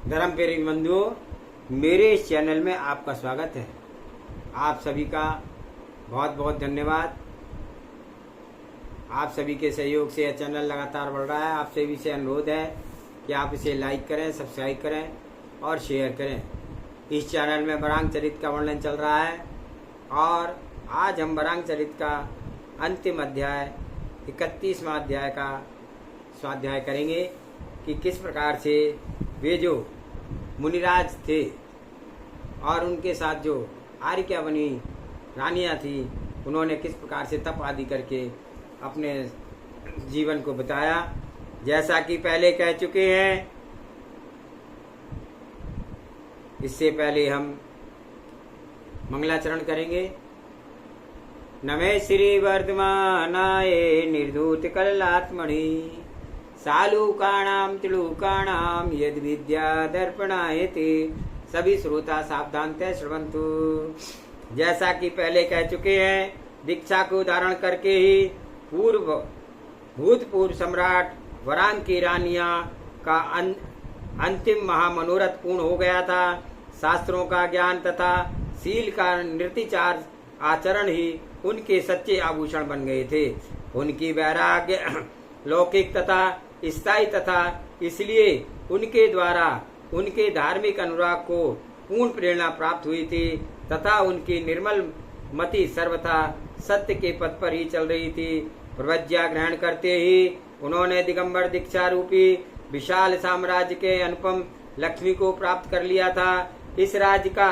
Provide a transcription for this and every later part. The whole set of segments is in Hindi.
धर्म प्रेमी बंधुओं, मेरे इस चैनल में आपका स्वागत है। आप सभी का बहुत बहुत धन्यवाद। आप सभी के सहयोग से यह चैनल लगातार बढ़ रहा है। आप सभी से अनुरोध है कि आप इसे लाइक करें, सब्सक्राइब करें और शेयर करें। इस चैनल में वरांग चरित का वर्णन चल रहा है और आज हम वरांग चरित का अंतिम अध्याय 31वां अध्याय का स्वाध्याय करेंगे कि किस प्रकार से वे जो मुनिराज थे और उनके साथ जो आर्या बनी रानियां थी, उन्होंने किस प्रकार से तप आदि करके अपने जीवन को बिताया। जैसा कि पहले कह चुके हैं, इससे पहले हम मंगलाचरण करेंगे। नमे श्री वर्धमानाय निर्धूत कललात्मणि सालूकाणाम त्रिलूकाणाम यद विद्या दर्पणाय ते। सभी श्रोता सावधान थे, श्रवंतु। जैसा कि पहले कह चुके हैं, दीक्षा को धारण करके ही भूतपूर्व सम्राट वरांग की रानियां का अंतिम महामनोरथ पूर्ण हो गया था। शास्त्रों का ज्ञान तथा शील का निर्तिचार आचरण ही उनके सच्चे आभूषण बन गए थे। उनकी वैराग्य लौकिक तथा स्थायी तथा इसलिए उनके द्वारा उनके धार्मिक अनुराग को पूर्ण प्रेरणा प्राप्त हुई थी तथा उनकी निर्मल मति सर्वथा सत्य के पथ पर ही चल रही थी। प्रवज्ञा ग्रहण करते ही उन्होंने दिगंबर दीक्षा रूपी विशाल साम्राज्य के अनुपम लक्ष्मी को प्राप्त कर लिया था। इस राज्य का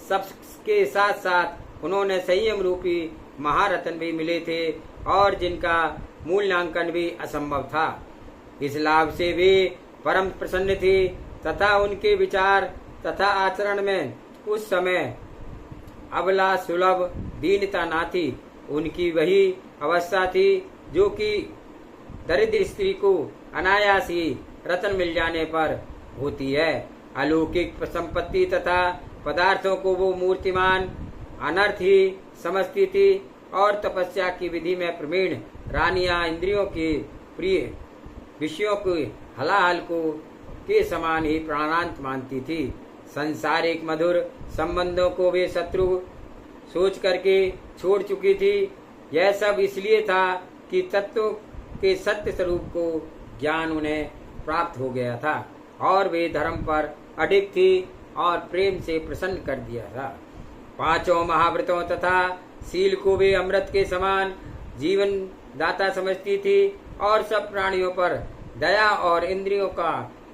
सबके साथ साथ उन्होंने संयम रूपी महारत्न भी मिले थे और जिनका मूल्यांकन भी असंभव था। इस लाभ से भी परम प्रसन्न थी तथा उनके विचार तथा आचरण में उस समय अबला सुलभ दीनता ना थी। उनकी वही अवस्था थी जो कि दरिद्र स्त्री को अनायास ही रत्न मिल जाने पर होती है। अलौकिक संपत्ति तथा पदार्थों को वो मूर्तिमान अनर्थ ही समझती थी और तपस्या की विधि में प्रवीण रानियां इंद्रियों की प्रिय विषयों के हलाहल को के समान ही प्राणांत मानती थी। संसारिक मधुर संबंधों को वे शत्रु सोच करके छोड़ चुकी थी। यह सब इसलिए था कि तत्व के सत्य स्वरूप को ज्ञान उन्हें प्राप्त हो गया था और वे धर्म पर अडिग थी और प्रेम से प्रसन्न कर दिया था। पांचों महाव्रतों तथा शील को वे अमृत के समान जीवन दाता समझती थी और सब प्राणियों पर दया और इंद्रियों का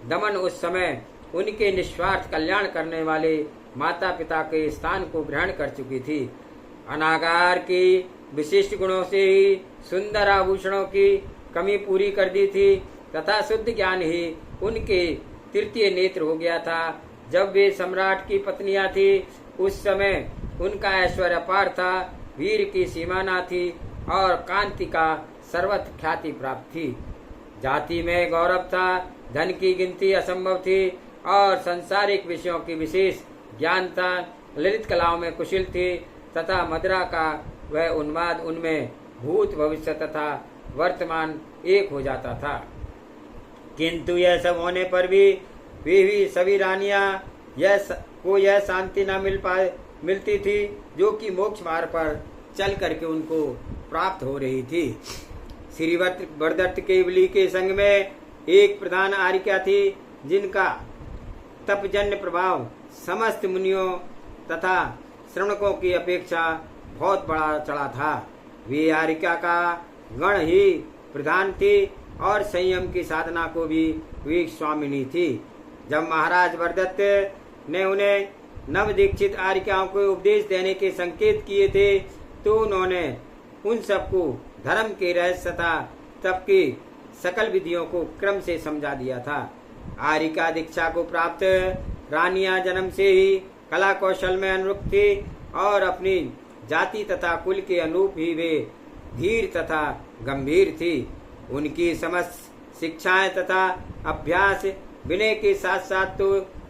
दमन उस समय उनके निस्वार्थ कल्याण करने वाले माता पिता के स्थान को ग्रहण कर चुकी थी। अनागार की विशिष्ट गुणों से ही सुंदर आभूषणों की कमी पूरी कर दी थी तथा शुद्ध ज्ञान ही उनके तृतीय नेत्र हो गया था। जब वे सम्राट की पत्नियां थी उस समय उनका ऐश्वर्य अपार था, वीर की सीमा न थी और कांति का सर्वत्र ख्याति प्राप्त थी। जाति में गौरव था, धन की गिनती असंभव थी और सांसारिक विषयों की विशेष ज्ञान था। ललित कलाओं में कुशल थी तथा मदिरा का वह उन्माद उनमें भूत भविष्य तथा वर्तमान एक हो जाता था। किंतु यह सब होने पर भी वे भी सभी रानियां यह शांति न मिलती थी जो कि मोक्ष मार्ग पर चल करके उनको प्राप्त हो रही थी। श्री वरदत्त केवली के संग में एक प्रधान आर्या थी जिनका तपजन्य प्रभाव समस्त मुनियों तथा श्रवणकों की अपेक्षा बहुत बड़ा चढ़ा था। वे आर्या का गण ही प्रधान थी और संयम की साधना को भी वे स्वामिनी थी। जब महाराज वरदत्त ने उन्हें नव दीक्षित आर्याओं को उपदेश देने के संकेत किए थे तो उन्होंने उन सबको धर्म के रहस्य तथा तप की सकल विधियों को क्रम से समझा दिया था। आर्या दीक्षा को प्राप्त रानियां जन्म से ही कला कौशल में अनुरूप थी और अपनी जाति तथा कुल के अनुरूप ही वे धीर तथा गंभीर थी। उनकी समस्त शिक्षाएं तथा अभ्यास विनय के साथ साथ तो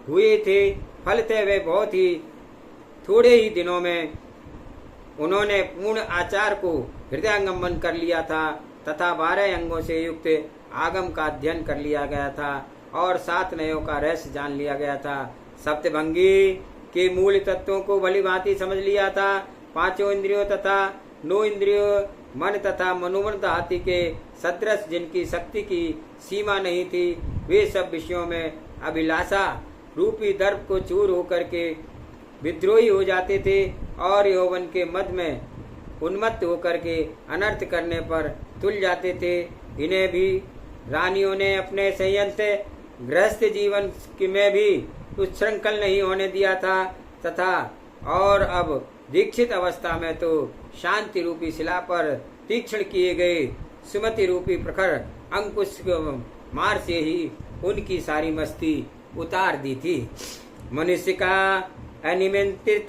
हुए थे, फलतः वे बहुत ही थोड़े ही दिनों में उन्होंने पूर्ण आचार को हृदयंगम कर लिया था तथा 12 अंगों से युक्त आगम का अध्ययन कर लिया गया था। और 7 नयों का रहस्य जान लिया गया था। सप्तभंगी के मूल तत्वों को भली भांति समझ लिया था। 5 इंद्रियों तथा 9 इंद्रियों मन तथा मनोमन हाथी के सदृश जिनकी शक्ति की सीमा नहीं थी, वे सब विषयों में अभिलाषा रूपी दर्प को चूर होकर के विद्रोही हो जाते थे और यौवन के मद में उन्मत्त होकर के अनर्थ करने पर तुल जाते थे। इन्हें भी रानियों ने अपने संयंत्र गृहस्थ जीवन में भी उच्छृंखल नहीं होने दिया था तथा और अब दीक्षित अवस्था में तो शांति रूपी शिला पर तीक्ष्ण किए गए सुमति रूपी प्रखर अंकुश मार से ही उनकी सारी मस्ती उतार दी थी। मनुष्य का अनियंत्रित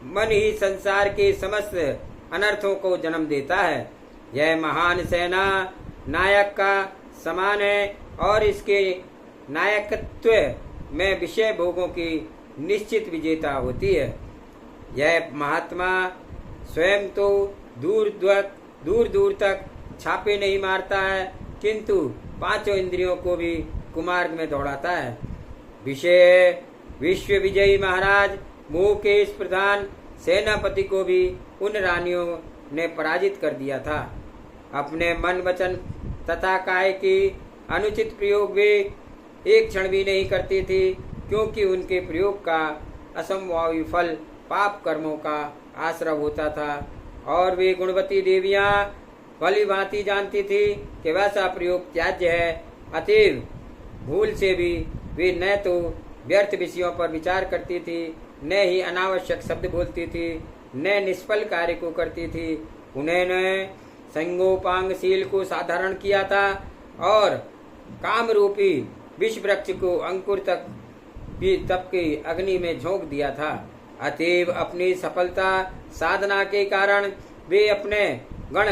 मन ही संसार के समस्त अनर्थों को जन्म देता है। यह महान सेना नायक का समान है और इसके नायकत्व में विषय भोगों की निश्चित विजेता होती है। यह महात्मा स्वयं तो दूर दूर तक छापे नहीं मारता है, किंतु 5 इंद्रियों को भी कुमार्ग में दौड़ाता है। विश्व विजयी महाराज मोह के इस प्रधान सेनापति को भी उन रानियों ने पराजित कर दिया था। अपने मन वचन तथा काय की अनुचित प्रयोग वे एक क्षण भी नहीं करती थी, क्योंकि उनके प्रयोग का असंभावी फल पाप कर्मों का आश्रय होता था और वे गुणवती देवियां भली भांति जानती थी कि वैसा प्रयोग त्याज्य है। अतएव भूल से भी वे न तो व्यर्थ विषयों पर विचार करती थी, न ही अनावश्यक शब्द बोलती थी, न निष्फल कार्य को करती थी। उन्होंने संगोपांगशील को साधारण किया था और काम रूपी विष वृक्ष को अंकुर तक भी तप की अग्नि में झोंक दिया था। अतएव अपनी सफलता साधना के कारण वे अपने गण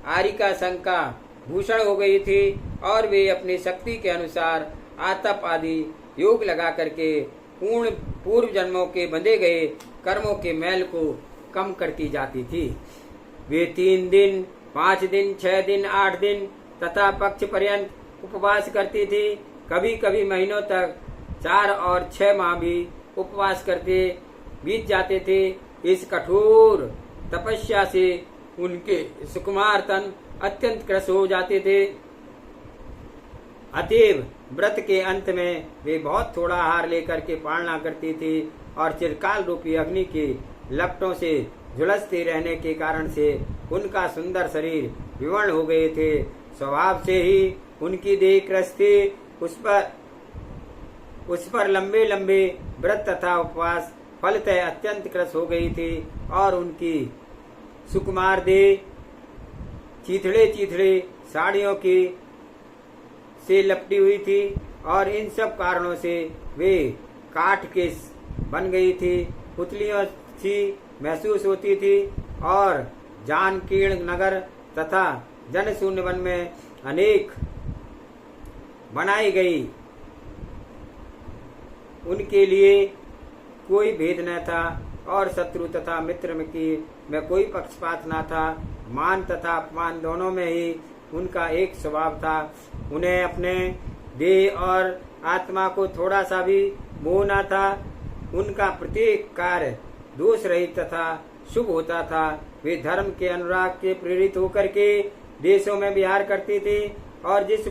आरिका संघ का भूषण हो गई थी और वे अपनी शक्ति के अनुसार आतप आदि योग लगा करके पूर्व जन्मों के बंधे गए कर्मों के मैल को कम करती जाती थी। वे 3 दिन 5 दिन 6 दिन 8 दिन तथा पक्ष पर्यंत उपवास करती थी। कभी कभी महीनों तक 4 और 6 माह भी उपवास करते बीत जाते थे। इस कठोर तपस्या से उनके सुकुमार तन अत्यंत क्रस हो जाते थे। अतएव व्रत के अंत में वे बहुत थोड़ा आहार लेकर के पालना करती थी और चिरकाल रूपी अग्नि के लपटों से झुलसते रहने के कारण से उनका सुंदर शरीर विवर्ण हो गए थे। स्वभाव से ही उनकी देह क्रस थी। उस पर लंबे लंबे व्रत तथा उपवास फलतः अत्यंत क्रस हो गई थी और उनकी सुकुमार देह चीथड़े चीथड़े साड़ियों की से लपटी हुई थी और इन सब कारणों से वे काठ के बन गई थी, पुतलियों सी महसूस होती थी और जानकीर्ण नगर तथा जनशून्य वन में अनेक बनाई गई उनके लिए कोई भेद न था और शत्रु तथा मित्र में कोई पक्षपात न था। मान तथा अपमान दोनों में ही उनका एक स्वभाव था। उन्हें अपने देह और आत्मा को थोड़ा सा भी मोह न था। उनका प्रत्येक कार्य दोष रहित तथा शुभ होता था। वे धर्म के अनुराग के प्रेरित होकर के देशों में विहार करती थी और जिस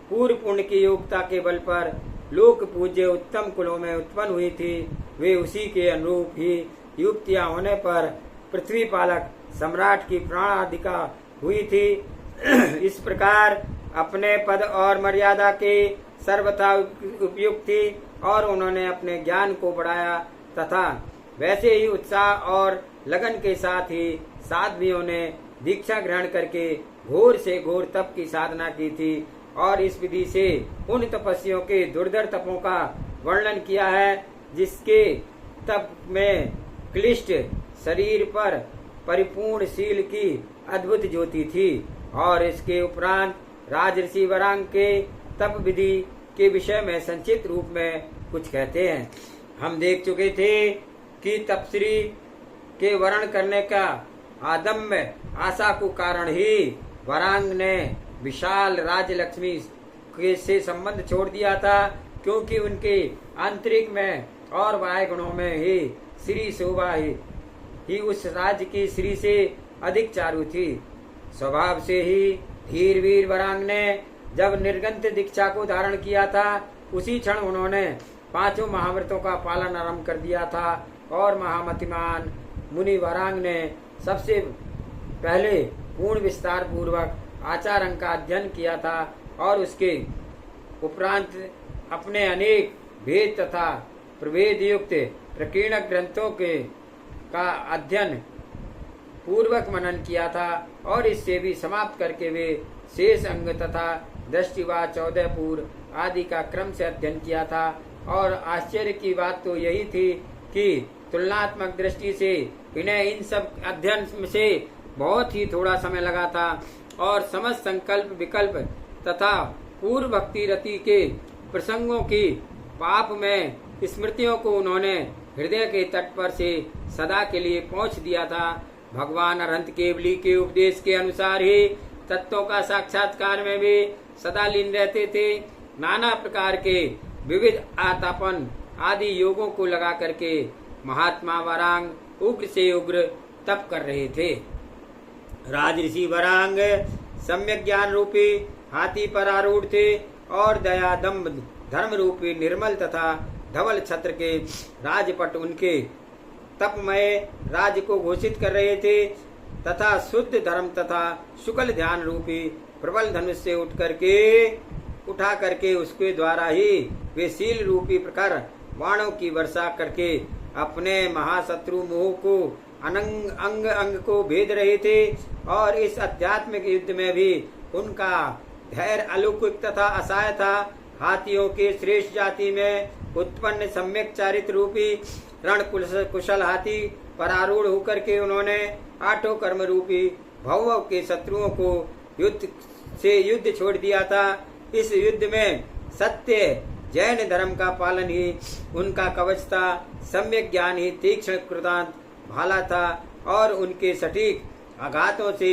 पूर्व पुण्य की योग्यता के बल पर लोक पूज्य उत्तम कुलों में उत्पन्न हुई थी, वे उसी के अनुरूप ही युक्तियां होने पर पृथ्वी पालक सम्राट की प्राणाधिका हुई थी। इस प्रकार अपने पद और मर्यादा के सर्वथा उपयुक्त थी और उन्होंने अपने ज्ञान को बढ़ाया तथा वैसे ही उत्साह और लगन के साथ ही साध्वियों ने दीक्षा ग्रहण करके घोर से घोर तप की साधना की थी और इस विधि से उन तपस्वियों के दुर्धर तपों का वर्णन किया है, जिसके तप में क्लिष्ट शरीर पर परिपूर्ण शील की अद्भुत ज्योति थी। और इसके उपरांत राजऋषि वरांग के तप विधि के विषय में संक्षिप्त रूप में कुछ कहते हैं। हम देख चुके थे कि तपस्वी के वर्ण करने का आदम्य आशा को कारण ही वरांग ने विशाल राजलक्ष्मी के से संबंध छोड़ दिया था, क्योंकि उनके आंतरिक में और बाह्य गुणों में ही श्री शोभा ही उस राज्य की श्री से अधिक चारु थी। स्वभाव से ही धीर वीर वरांग ने जब निर्गंत दीक्षा को धारण किया था, उसी क्षण उन्होंने 5 महाव्रतों का पालन आरंभ कर दिया था और महामतिमान मुनि वरांग ने सबसे पहले पूर्ण विस्तार पूर्वक आचार अंग का अध्ययन किया था और उसके उपरांत अपने अनेक भेद तथा प्रभेद युक्त प्रकीर्ण ग्रंथों के का अध्ययन पूर्वक मनन किया था और इससे भी समाप्त करके वे शेष अंग तथा दृष्टिवा 14 पूर्व आदि का क्रम से अध्ययन किया था। और आश्चर्य की बात तो यही थी कि तुलनात्मक दृष्टि से इन्हें इन सब अध्ययन से बहुत ही थोड़ा समय लगा था और समस्त संकल्प विकल्प तथा पूर्व भक्ति रति के प्रसंगों की पाप में स्मृतियों को उन्होंने हृदय के तट पर से सदा के लिए पहुंच दिया था। भगवान अनंत केवली के उपदेश के अनुसार ही तत्वों का साक्षात्कार में भी सदा लीन रहते थे। नाना प्रकार के विविध आतापन आदि योगों को लगा करके महात्मा वरांग उग्र से उग्र तप कर रहे थे। राजऋषि वरांग सम्यक ज्ञान रूपी हाथी पर आरूढ़ थे और दया दम्भ धर्म रूपी निर्मल तथा धवल छत्र के राजपट उनके तपमय राज्य को घोषित कर रहे थे तथा शुद्ध धर्म तथा शुक्ल ध्यान रूपी प्रबल धनुष से उठा करके उसके द्वारा ही वे शील रूपी प्रकार बाणों की वर्षा करके अपने महाशत्रु मोह को अंग अंग को भेद रहे थे। और इस आध्यात्मिक युद्ध में भी उनका धैर्य अलौकिक तथा असहाय था। हाथियों के श्रेष्ठ जाति में उत्पन्न सम्यक चारित्र रूपी रण कुशल हाथी पर आरूढ़ होकर के उन्होंने 8 कर्म रूपी भव के शत्रुओं को युद्ध छोड़ दिया था। इस युद्ध में सत्य जैन धर्म का पालन ही उनका कवच था। सम्यक ज्ञान ही तीक्ष्ण कृतांत भाला था और उनके सटीक आघातों से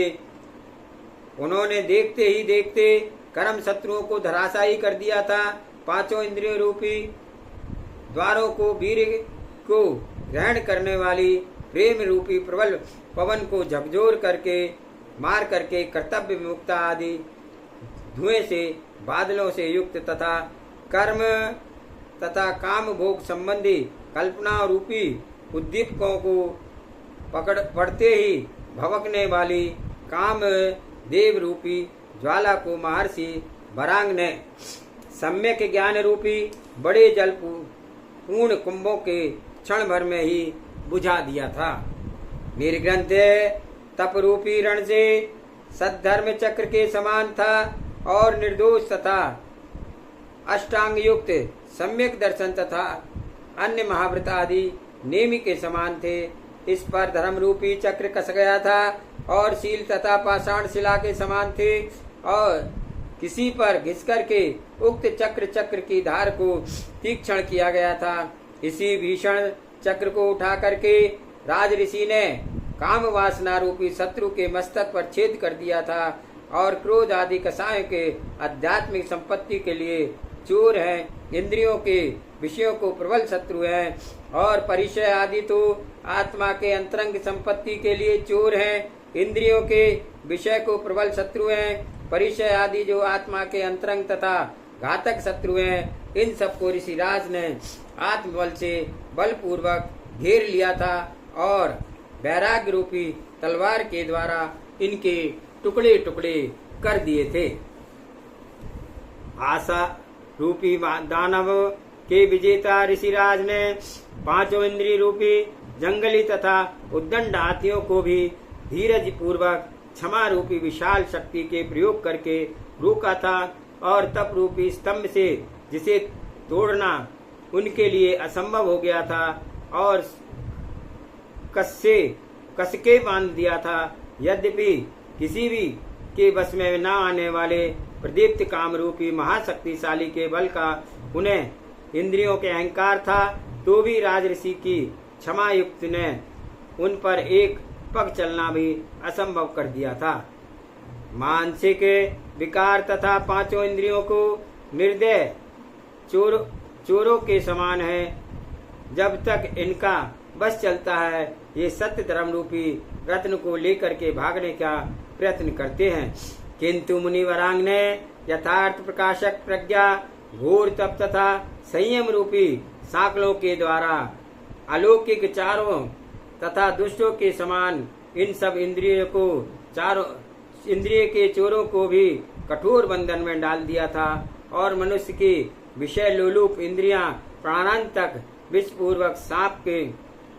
उन्होंने देखते ही देखते कर्म शत्रुओं को धराशायी कर दिया था। 5 इंद्रियों रूपी द्वारों को वीर को ग्रहण करने वाली प्रेम रूपी प्रबल पवन को झकझोर करके मार करके कर्तव्य विमुक्ता आदि धुएं से बादलों से युक्त तथा कर्म तथा काम भोग संबंधी कल्पना रूपी उद्दीपकों को पड़ते ही भवकने वाली काम देव रूपी ज्वाला को महर्षि वरांग ने सम्यक ज्ञान रूपी बड़े जल पूर्ण कुंभों के क्षण भर में ही बुझा दिया था। निर्ग्रंथ तप रूपी रण से सद्धर्म चक्र के समान था और निर्दोष तथा अष्टांग युक्त सम्यक दर्शन तथा अन्य महाव्रत आदि नेमि के समान थे। इस पर धर्म रूपी चक्र कस गया था और शील तथा पाषाण शिला के समान थे और किसी पर घिस करके उक्त चक्र की धार को तीक्ष्ण किया गया था। इसी भीषण चक्र को उठा करके राज ऋषि ने काम वासना रूपी शत्रु के मस्तक पर छेद कर दिया था और क्रोध आदि कसायों के आध्यात्मिक संपत्ति के लिए चोर हैं, इंद्रियों के विषयों को प्रबल शत्रु हैं और परिचय आदि तो आत्मा के अंतरंग संपत्ति के लिए चोर हैं। इंद्रियों के विषय को प्रबल शत्रु हैं, परिचय आदि जो आत्मा के अंतरंग तथा घातक शत्रु हैं। इन सबको ऋषिराज ने आत्मबल से बलपूर्वक घेर लिया था और वैराग्य रूपी तलवार के द्वारा इनके टुकड़े टुकड़े कर दिए थे। आशा रूपी दानव के विजेता ऋषिराज ने 5 इंद्रिय रूपी जंगली तथा उद्दंड हाथियों को भी धीरज पूर्वक क्षमा रूपी विशाल शक्ति के प्रयोग करके रोका था और तप रूपी स्तंभ से जिसे तोड़ना उनके लिए असंभव हो गया था और कसके बांध दिया था। यद्यपि किसी भी के बस में न आने वाले प्रदीप्त काम रूपी महाशक्तिशाली के बल का उन्हें इंद्रियों के अहंकार था, तो भी राजऋषि की क्षमा युक्त ने उन पर एक पग चलना भी असंभव कर दिया था। मानसिक विकार तथा 5 इंद्रियों को निर्दय चोरों के समान है। जब तक इनका बस चलता है, ये सत्य धर्म रूपी रत्न को लेकर के भागने का प्रयत्न करते हैं। किंतु मुनि वरांग ने यथार्थ प्रकाशक प्रज्ञा, घोर तप तथा संयम रूपी सांकलों के द्वारा अलौकिक चारों तथा दुष्टों के समान इन सब इंद्रियों के चोरों को भी कठोर बंधन में डाल दिया था, और मनुष्य की विषय लोलुप इंद्रियां प्राणांत तक विषपूर्वक सांप के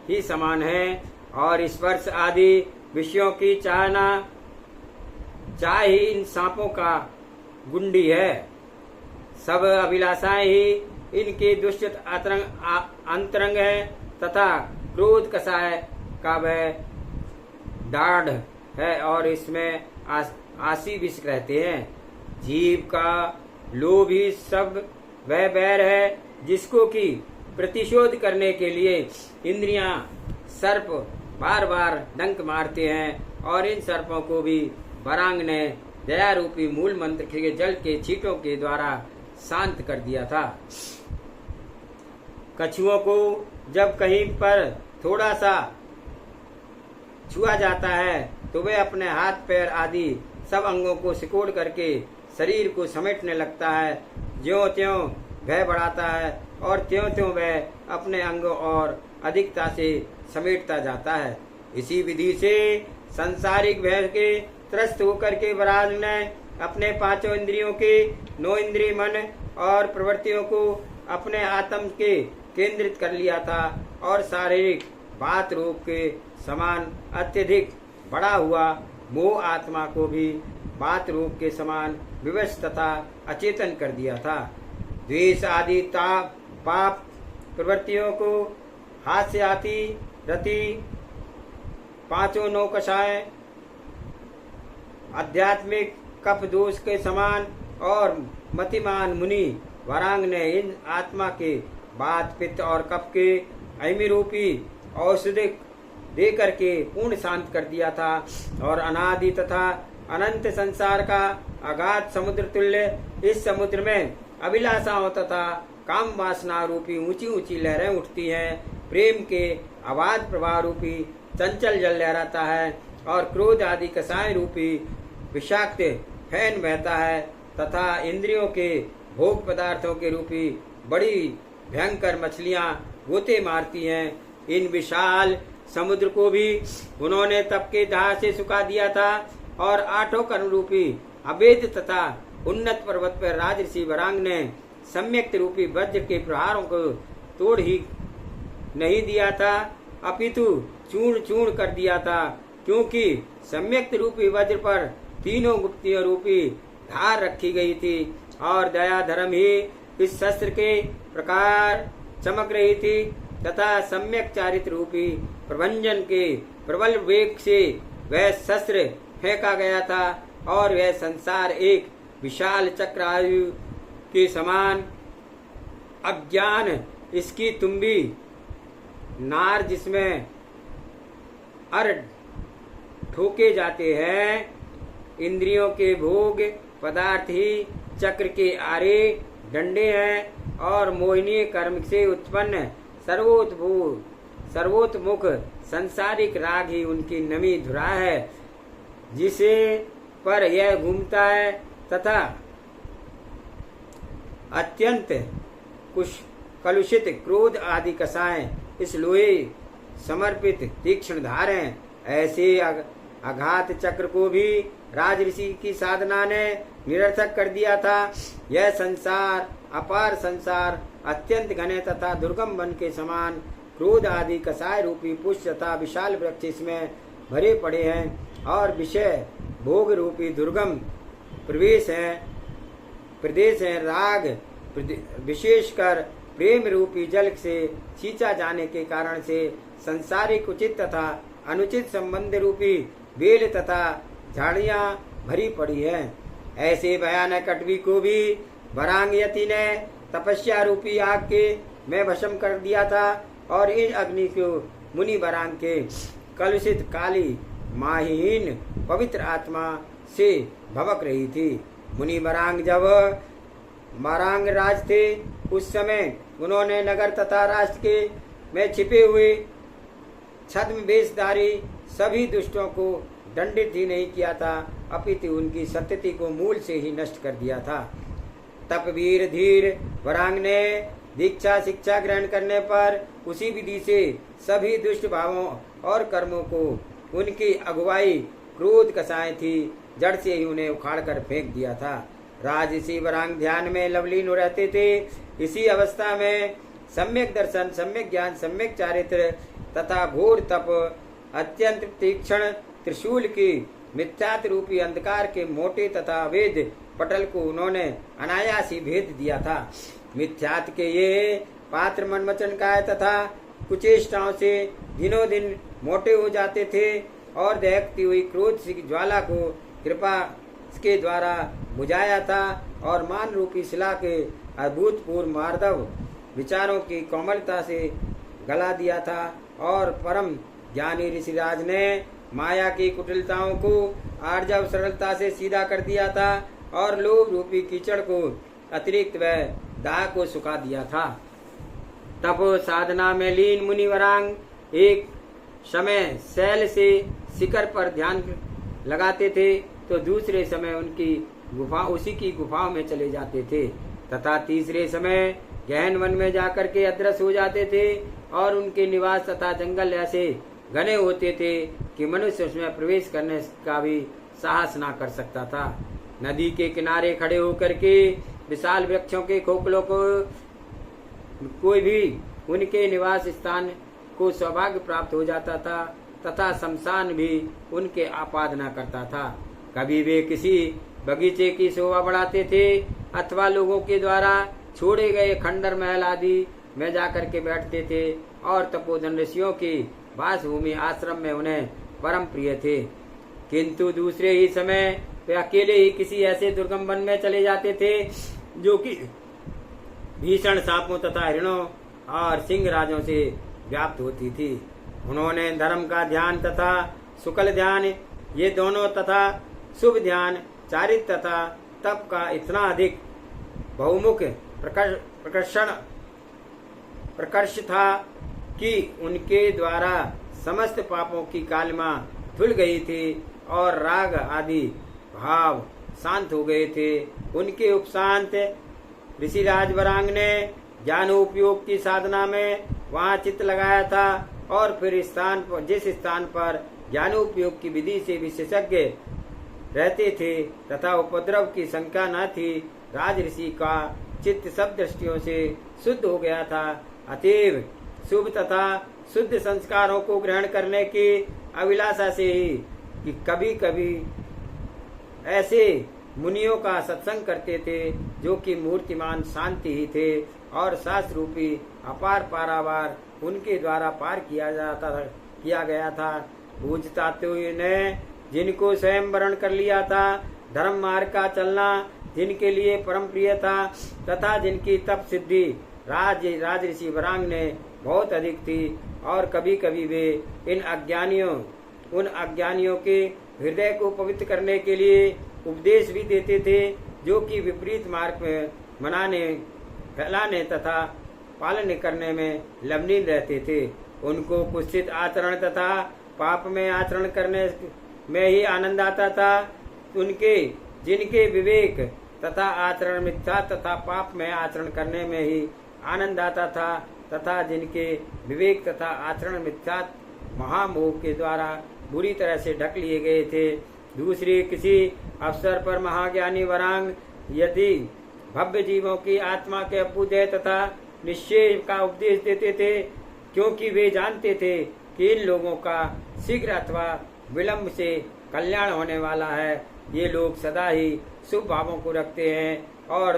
ही समान है, और स्पर्श आदि विषयों की चाह ही इन सांपों का गुंडी है। सब अभिलाषाएं ही इनके दुष्ट अंतरंग है, तथा क्रोध कषाय का वह दाढ़ है, और इसमें आसी विष रहते हैं। जीव का लोभ ही सब वह बैर है जिसको कि प्रतिशोध करने के लिए इंद्रियां सर्प बार बार डंक मारते हैं, और इन सर्पों को भी वरांग ने दया रूपी मूल मंत्र के जल के छींटों के द्वारा शांत कर दिया था। कछुओं को जब कहीं पर थोड़ा सा छुआ जाता है तो वे अपने हाथ पैर आदि सब अंगों को सिकोड़ करके शरीर को समेटने लगता है। ज्यों त्यों भय बढ़ाता है, और त्यों त्यों वह अपने अंगों और अधिकता से समेटता जाता है। इसी विधि से सांसारिक भय के त्रस्त होकर के वरांग ने अपने पांचों इंद्रियों के 9 इंद्रिय मन और प्रवृत्तियों को अपने आत्म के केंद्रित कर लिया था, और शारीरिक बात रूप के समान अत्यधिक बढ़ा हुआ मोह आत्मा को भी बात रूप के समान विवश तथा अचेतन कर दिया था। द्वेष आदि पाप प्रवृत्तियों को हाथ से आती रति पांचों 9 कषाय आध्यात्मिक कफ दोष के समान, और मतिमान मुनि वरांग ने इन आत्मा के बात पित्त और कफ के अमी रूपी औषधि दे करके पूर्ण शांत कर दिया था, और अनादि तथा अनंत संसार का अगाध समुद्र तुल्य इस समुद्र में अभिलाषाओं तथा काम वासना रूपी ऊंची ऊंची लहरें उठती हैं। प्रेम के अबाध प्रवाह रूपी चंचल जल लहराता है, और क्रोध आदि कसाय रूपी विषाक्त फैन बहता है, तथा इंद्रियों के भोग पदार्थों के रूपी बड़ी भयंकर मछलियां गोते मारती हैं। इन विशाल समुद्र को भी उन्होंने तप के दाह से सुखा दिया था, और 8 कर्म रूपी अभेद तथा उन्नत पर्वत पर राजऋषि वरांग ने सम्यक्त रूपी वज्र के प्रहारों को तोड़ ही नहीं दिया था, अपितु चूर्ण चूर्ण कर दिया था, क्योंकि सम्यक्त रूपी वज्र पर तीनों गुप्तियों रूपी धार रखी गई थी, और दया धर्म ही इस शस्त्र के प्रकार चमक रही थी, तथा सम्यक चारित्र रूपी प्रभंजन के प्रबल वेग से वह शस्त्र फेंका गया था, और वह संसार एक विशाल चक्र आयु के समान अज्ञान इसकी तुम्बी नार जिसमें अर ठोके जाते हैं। इंद्रियों के भोग पदार्थ ही चक्र के आरे डंडे हैं, और मोहिनी कर्म से उत्पन्न सर्वोत्मुख संसारिक राग ही उनकी नमी धुरा है, जिसे पर यह घूमता है, तथा अत्यंत कलुषित क्रोध आदि कसाएं इस लोहे समर्पित तीक्ष्ण धारें। ऐसे अघात चक्र को भी राजऋषि की साधना ने निरर्थक कर दिया था। यह संसार अपार संसार अत्यंत घने तथा दुर्गम वन के समान क्रोध आदि कसाय रूपी पुष्प तथा विशाल वृक्ष इसमें भरे पड़े हैं, और विषय भोग रूपी दुर्गम प्रदेश है। राग विशेषकर प्रेम रूपी जल से सींचा जाने के कारण से संसारिक उचित तथा अनुचित संबंध रूपी बेल तथा झाड़ियां भरी पड़ी है। ऐसे भयानक कटवी को भी वरांग यति ने तपस्या रूपी आग के में भस्म कर दिया था, और इन अग्नि को मुनि वरांग के कलुषित काली माहीन पवित्र आत्मा से भवक रही थी। मुनि वरांग जब मारांग राज थे। उस समय उन्होंने नगर तथा राष्ट्र के में छिपे हुए छद्म वेशधारी सभी दुष्टों को दंडित ही नहीं किया था, अपितु उनकी सत्यति को मूल से ही नष्ट कर दिया था। तपवीर धीर वरांग ने दीक्षा शिक्षा ग्रहण करने पर उसी विधि से सभी दुष्ट भावों और कर्मों को उनकी अगुवाई क्रोध कसाएं थी, जड़ से ही उन्हें उखाड़ कर फेंक दिया था। राजऋषि वरांग ध्यान में लवलीन रहते थे। इसी अवस्था में सम्यक दर्शन, सम्यक ज्ञान, सम्यक चारित्र तथा घोर तप, अत्यंत तीक्ष्ण त्रिशूल की मिथ्यात्व रूपी अंधकार के मोटे तथा अवैध पटल को उन्होंने अनायास ही भेद दिया था। मिथ्यात्व के ये पात्र मनमचन काय तथा कुचेष्टाओं से दिनों दिन मोटे हो जाते थे और दहकती हुई क्रोध की ज्वाला को कृपा के द्वारा बुझाया था और मान रूपी शिला के अभूतपूर्व मार्दव विचारों की कोमलता से गला दिया था और परम ज्ञानी ऋषिराज ने माया की कुटिलताओं को आर्जव सरलता से सीधा कर दिया था और लोभ रूपी कीचड़ को अतिरिक्त व दाह को सुखा दिया था। तपो साधना में लीन मुनि वरांग एक समय शैल से शिखर पर ध्यान लगाते थे तो दूसरे समय उसी की गुफाओं में चले जाते थे तथा तीसरे समय गहन वन में जाकर के अदृश्य हो जाते थे और उनके निवास तथा जंगल ऐसे घने होते थे कि मनुष्य उसमें प्रवेश करने का भी साहस ना कर सकता था। नदी के किनारे खड़े होकर के विशाल वृक्षों के खोखलों को कोई भी उनके निवास स्थान को सौभाग्य प्राप्त हो जाता था तथा शमशान भी उनके आपादना करता था। कभी वे किसी बगीचे की शोभा बढ़ाते थे अथवा लोगों के द्वारा छोड़े गए खंडर महल आदि में जाकर के बैठते थे और तपोधन ऋषियों की वासभूमि आश्रम में उन्हें परम प्रिय थे। किंतु दूसरे ही समय वे अकेले ही किसी ऐसे दुर्गम वन में चले जाते थे जो कि भीषण सांपों तथा हिरणों और सिंह राजों से व्याप्त होती थी। उन्होंने धर्म का ध्यान तथा शुक्ल ध्यान ये दोनों तथा शुभ ध्यान चारित्र तथा तप का इतना अधिक बहुमुख प्रकर्ष था कि उनके द्वारा समस्त पापों की कालिमा धुल गई थी और राग आदि भाव शांत हो गए थे। उनके उपशांत ऋषिराज वरांग ने ज्ञानोपयोग की साधना में वहां चित्त लगाया था और फिर जिस स्थान पर ज्ञानोपयोग की विधि से विशेषज्ञ रहते थे तथा उपद्रव की शंका न थी, राज ऋषि का चित्त सब दृष्टियों से शुद्ध हो गया था। अतएव शुभ तथा शुद्ध संस्कारों को ग्रहण करने की अभिलाषा से ही कि कभी कभी ऐसे मुनियों का सत्संग करते थे जो कि मूर्तिमान शांति ही थे और शास्त्र रूपी अपार पारावार उनके द्वारा पार किया गया था। पूजता ने जिनको स्वयं वर्ण कर लिया था, धर्म मार्ग का चलना जिनके लिए परम प्रिय था तथा जिनकी तप सिद्धि राज ऋषि वरांग ने बहुत अधिक थी और कभी कभी वे उन अज्ञानियों के हृदय को पवित्र करने के लिए उपदेश भी देते थे जो कि विपरीत मार्ग में फैलाने तथा पालन करने में लवलीन रहते थे। उनको कुत्सित आचरण तथा पाप में आचरण करने में ही आनंद आता था। जिनके विवेक तथा आचरण मिथ्या तथा पाप में आचरण करने में ही आनंद आता था तथा जिनके विवेक तथा आचरण मिथ्या महामोह के द्वारा बुरी तरह से ढक लिए गए थे। दूसरे किसी अवसर पर महाज्ञानी वरांग यदि भव्य जीवों की आत्मा के अभ्युदय तथा निश्चय का उपदेश देते थे, क्योंकि वे जानते थे कि इन लोगों का शीघ्र अथवा विलंब से कल्याण होने वाला है। ये लोग सदा ही शुभ भावों को रखते हैं और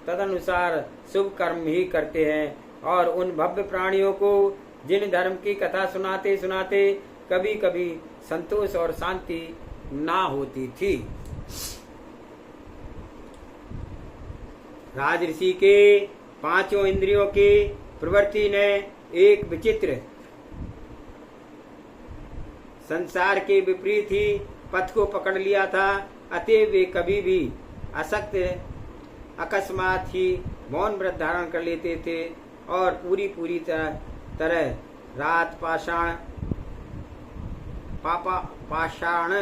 तदनुसार शुभ कर्म ही करते हैं और उन भव्य प्राणियों को जिन धर्म की कथा सुनाते सुनाते कभी कभी संतोष और शांति ना होती थी। राजऋषि के पांचों इंद्रियों की प्रवृत्ति ने एक विचित्र संसार के विपरीत ही पथ को पकड़ लिया था। अतः वे कभी भी असक्त अकस्मात ही मौन व्रत धारण कर लेते थे और पूरी तरह रात पाषाण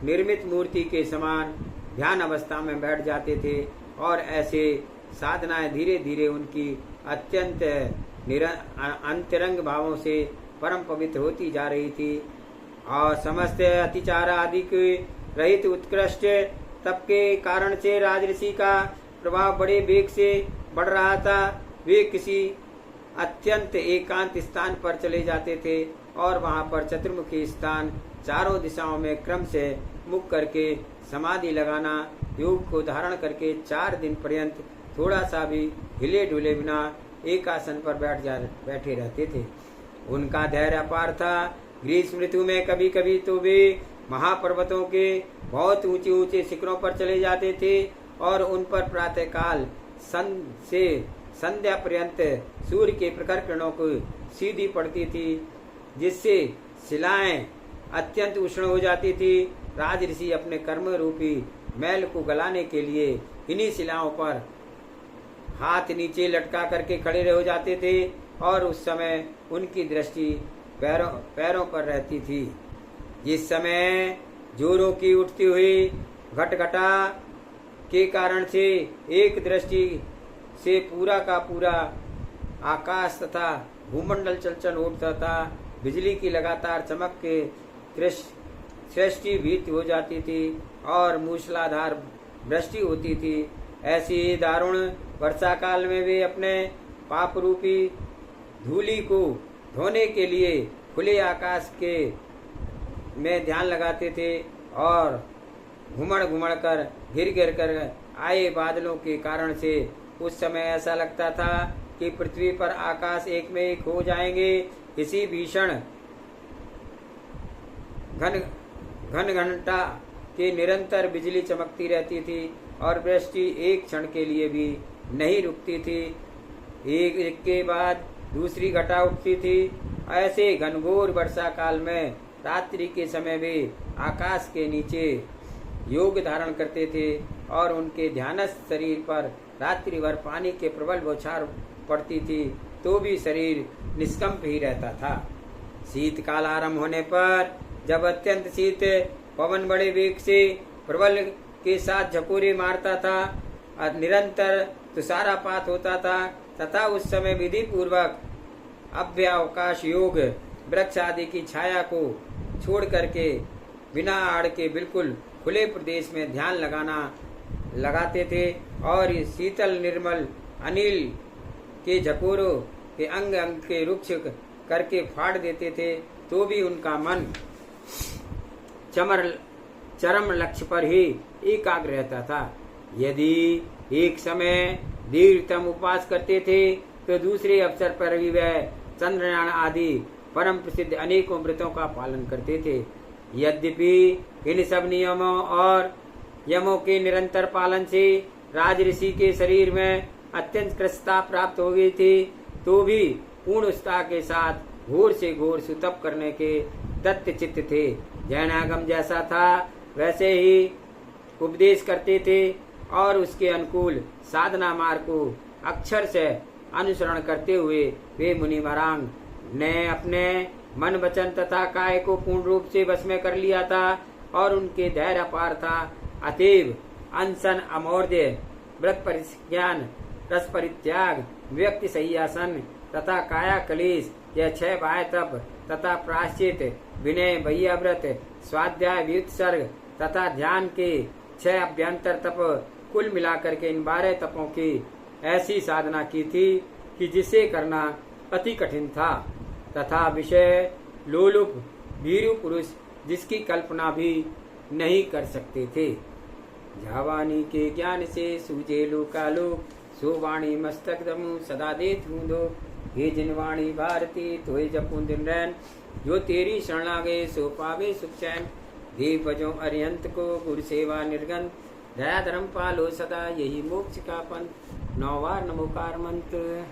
निर्मित मूर्ति के समान ध्यान अवस्था में बैठ जाते थे और ऐसे साधनाएं धीरे धीरे उनकी अत्यंत अंतरंग भावों से परम पवित्र होती जा रही थी और समस्त अतिचार आदि के रहित उत्कृष्ट तप के कारण से राजऋषि का प्रभाव बड़े वेग से बढ़ रहा था। वे किसी अत्यंत एकांत स्थान पर चले जाते थे और वहां पर चतुर्मुखी स्थान चारों दिशाओं में क्रम से मुख करके समाधि लगाना, योग को धारण करके 4 दिन पर्यंत थोड़ा सा भी हिले डुले बिना एक आसन पर बैठे रहते थे। उनका धैर्य अपार था। ग्रीष्म ऋतु में कभी कभी तो वे महापर्वतों के बहुत ऊंचे ऊंचे शिखरों पर चले जाते थे और उन पर प्रातःकाल से संध्या पर्यंत सूर्य के प्रखर किरणों को सीधी पड़ती थी, जिससे शिलाएं अत्यंत उष्ण हो जाती थी। राजऋषि अपने कर्म रूपी मैल को गलाने के लिए इन्हीं शिलाओं पर हाथ नीचे लटका करके खड़े हो जाते थे और उस समय उनकी दृष्टि पैरों पर रहती थी। जिस समय जोरों की उठती हुई घटघटा के कारण से एक दृष्टि से पूरा का पूरा आकाश तथा भूमंडल चलचल उठता था। बिजली की लगातार चमक के सृष्टि भीत हो जाती थी और मूसलाधार वृष्टि होती थी। ऐसी दारुण वर्षा काल में वे अपने पाप रूपी धूलि को धोने के लिए खुले आकाश के में ध्यान लगाते थे और घुमड़ कर गिर कर आए बादलों के कारण से उस समय ऐसा लगता था कि पृथ्वी पर आकाश एक में एक हो जाएंगे। इसी भीषण घनघनता के निरंतर बिजली चमकती रहती थी और वृष्टि एक क्षण के लिए भी नहीं रुकती थी। एक के बाद दूसरी घटा उठती थी। ऐसे घनघोर वर्षा काल में रात्रि के समय वे आकाश के नीचे योग धारण करते थे और उनके ध्यानस्थ शरीर पर रात्रि भर पानी के प्रबल बौछार पड़ती थी तो भी शरीर निष्कंप ही रहता था। शीतकाल आरंभ होने पर जब अत्यंत शीत पवन बड़े वेग से प्रबल के साथ झकोरे मारता था, निरंतर तुषारापात होता था तथा उस समय विधि पूर्वक अभ्यावकाश योग वृक्ष आदि की छाया को छोड़ करके बिना आड़ के बिल्कुल खुले प्रदेश में ध्यान लगाते थे और शीतल निर्मल अनिल के झकोरों के अंग अंग के रुक्ष करके फाड़ देते थे तो भी उनका मन चरम लक्ष्य पर ही एकाग्र रहता था। यदि एक समय दीर्घतम उपवास करते थे तो दूसरे अवसर पर भी वह चंद्रयान आदि परम प्रसिद्ध अनेकों व्रतों का पालन करते थे। यद्यपि इन सब नियमों और यमों के निरंतर पालन से राजऋषि के शरीर में अत्यंत कृशता प्राप्त हो गई थी तो भी पूर्ण उत्साह के साथ घोर से घोर सुतप करने के दत्त चित्त थे। जैनागम जैसा था वैसे ही उपदेश करते थे और उसके अनुकूल साधना मार्ग को अक्षर से अनुसरण करते हुए वे मुनि महाराज ने अपने मन वचन तथा काय को पूर्ण रूप से वश में कर लिया था और उनके धैर्य अपार था। अतएव अनशन अमौर्य व्रत परिज्ञान रस परित्याग व्यक्ति सह्यासन तथा काया कलेश यह 6 बाह्य तप तथा प्रायश्चित विनय व्रत स्वाध्याय व्युत्सर्ग तथा ध्यान के 6 अभ्यंतर तप कुल मिलाकर के इन 12 तपों की ऐसी साधना की थी कि जिसे करना अति कठिन था तथा विषय लोलुप भीरु पुरुष जिसकी कल्पना भी नहीं कर सकते थे। जावानी के ज्ञान से सूझे लोकालोक सो वाणी मस्तक दमु सदा देत हूँ दो। हे जिनवाणी भारती तोय जपू दिन रैन जो तेरी शरण लागे सो पावे सुख चैन। देव भजो अरिहंत को गुरु सेवा निर्गन दया धर्म पालो सदा यही मोक्ष का पंथ। 9 बार नमोकार मंत्र।